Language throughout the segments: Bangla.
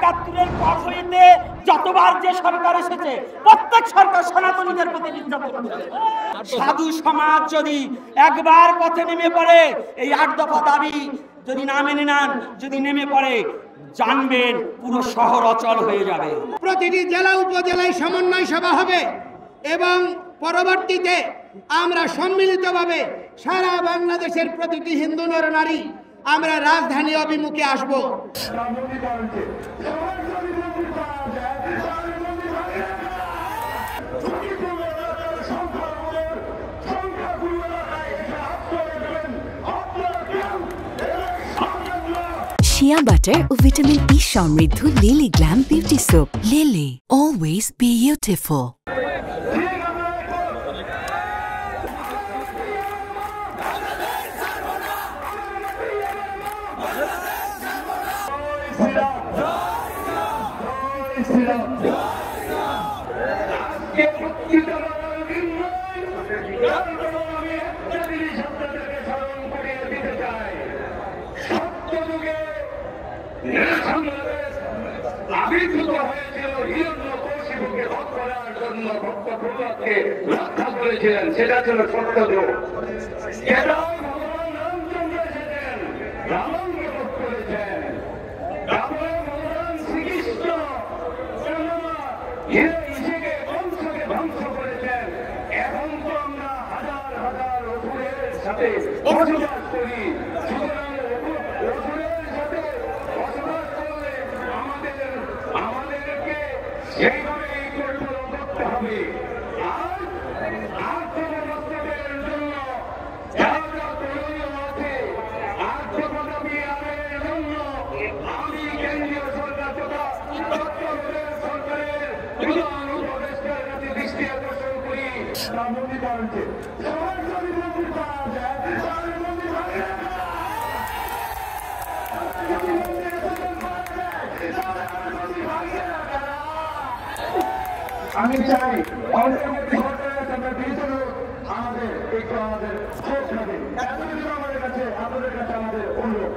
একাত্তরের পর হইতে যতবার যে সরকার এসেছে প্রত্যেক সরকার সনাতনীদের প্রতি নির্যাতন করেছে। সাধু সমাজ যদি একবার পথে নেমে পড়ে, এই ৮ দফা দাবি যদি না মেনে নেন, যদি নেমে পড়ে, জানবেন পুরো শহর অচল হয়ে যাবে। প্রতিটি জেলা উপজেলায় সমন্বয় সভা হবে এবং পরবর্তীতে আমরা সম্মিলিতভাবে সারা বাংলাদেশের প্রতিটি হিন্দু নরনারী আমরা রাজধানী অভিমুখে আসব। শিয়া বাটার ও ভিটামিন ই সমৃদ্ধ lily glam beauty soap. Lily, always beautiful. রক্ষা করেছিলেন, সেটা ছিল সত্যযুগ। ধ্বংস করেছেন। এখন তো আমরা হাজার হাজার অসুরের সাথে বসবাস করি। আমাদেরকে সেইভাবে করতে হবে। আমি কেন্দ্রীয় সরকার তথা সরকারের প্রধান উপদেষ্টার কাছে দৃষ্টি আকর্ষণ করি। আমি চাই আমাদের একটু আমাদের চোখ লাগে আমাদের কাছে, আপনাদের কাছে আমাদের অনুরোধ।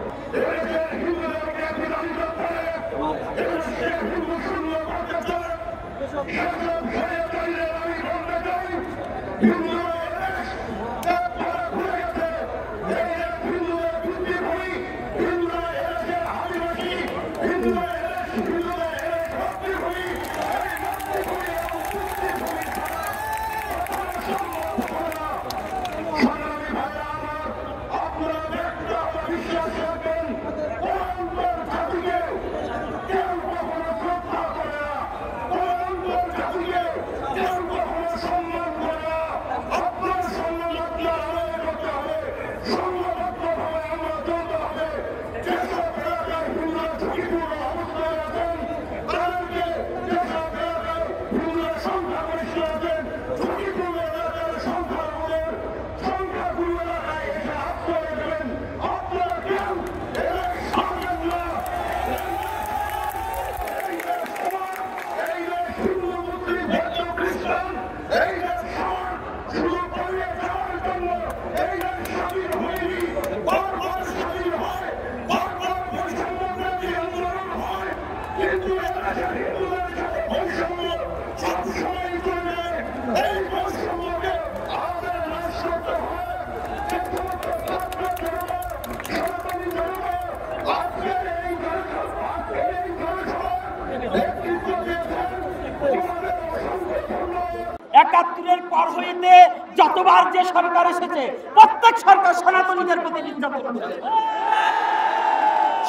একাত্তরের পর হইতে যতবার যে সরকার এসেছে প্রত্যেক সরকার সনাতনীদের প্রতি নির্যাতন করেছে।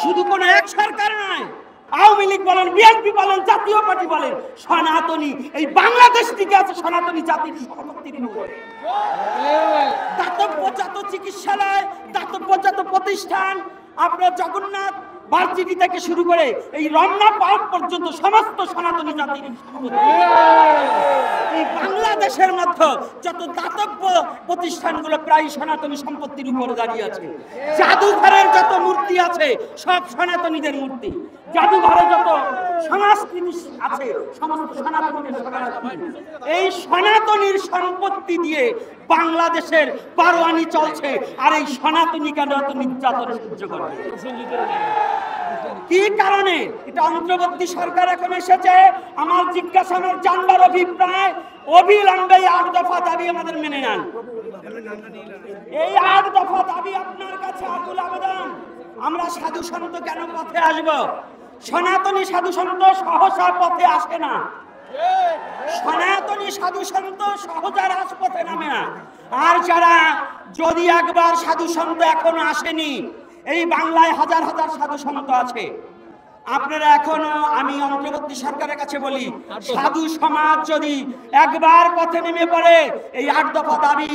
শুধু কোন এক সরকার নয়, আওয়ামী লীগ বলেন, বিএনপি বলেন, জাতীয় পার্টি বলেন, সনাতনী এই বাংলাদেশ থেকে আছে সনাতনী জাতির সম্পত্তির উপরে। দাতব্যজাত চিকিৎসালয়, দাতব্যজাত প্রতিষ্ঠান, আপনার জগন্নাথ ভার্সিটি থেকে শুরু করে এই রমনা পার্ক পর্যন্ত সমস্ত সনাতনী জাতির সম্পত্তি। এই বাংলাদেশের মধ্যে যত দাতব্য প্রতিষ্ঠানগুলো প্রায় সনাতনী সম্পত্তির উপরে দাঁড়িয়ে আছে। জাদুঘরের যত মূর্তি আছে সব সনাতনীদের মূর্তি। জাদুঘরে যত সংস্কৃতি আছে সমস্ত সনাতনীদের সংস্কৃতি। এই সনাতনীর সম্পত্তি দিয়ে বাংলাদেশের বারোয়ানি চলছে, আর এই সনাতনী কেন এত নির্যাতন সহ্য করে? কি কারণে? এটা অন্তর্বর্তী সরকার এখন এসেছে, আমার জিজ্ঞাসা, আমার জানবার অভিপ্রায়, অবিলম্বে এই 8 দফা দাবি আমাদের মেনে নেন। এই 8 দফা দাবি আপনার কাছে আকুল আবেদন। আমরা সাধু সন্ত কেন পথে আসব? সনাতনী সাধু সন্ত সহসা পথে আসে না, সনাতনী সাধু সন্ত সহজা রাজপথে নামে না। আর যারা যদি একবার সাধু সন্ত এখনো আসেনি, এই বাংলায় হাজার হাজার সাধু সন্ত আছে। আপনারা এখনো, আমি অন্তর্বর্তী সরকারের কাছে বলি, সাধু সমাজ যদি একবার পথে নেমে পড়ে, এই 8 দফা দাবি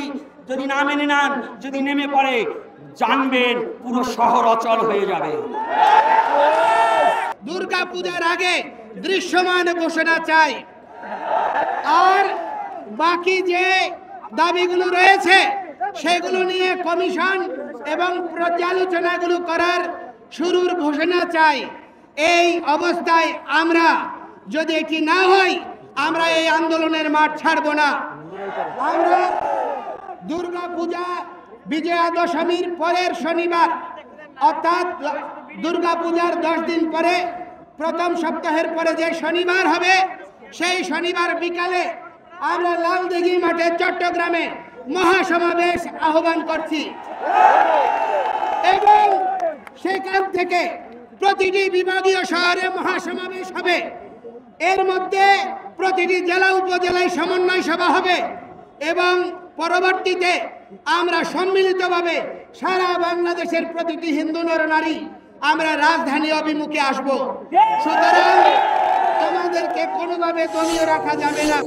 যদি না মেনে নেন, যদি নেমে পড়ে, জানবেন পুরো শহর অচল হয়ে যাবে। দুর্গা পূজার আগে দৃশ্যমান ঘোষণা চাই। আর বাকি যে দাবিগুলো রয়েছে সেগুলো নিয়ে কমিশন এবং পর্যালোচনাগুলো করার শুরুর ঘোষণা চাই। এই অবস্থায় আমরা যদি এটি না হয়, আমরা এই আন্দোলনের মাঠ ছাড়ব না। আমরা দুর্গা পূজা বিজয়া দশমীর পরের শনিবার, অর্থাৎ দুর্গা পূজার 10 দিন পরে, প্রথম সপ্তাহের পরে যে শনিবার হবে, সেই শনিবার বিকালে আমরা লালদিঘি মাঠে চট্টগ্রামে মহাসমাবেশ আহ্বান করছি এবং সেখান থেকে প্রতিটি বিভাগীয় শহরে মহাসমাবেশ হবে। এর মধ্যে প্রতিটি জেলা উপজেলায় সমন্বয় সভা হবে এবং পরবর্তীতে আমরা সম্মিলিতভাবে সারা বাংলাদেশের প্রতিটি হিন্দু নরনারী আমরা রাজধানী অভিমুখে আসব। সুতরাং আমাদেরকে কোনোভাবে দলীয় রাখা যাবে না।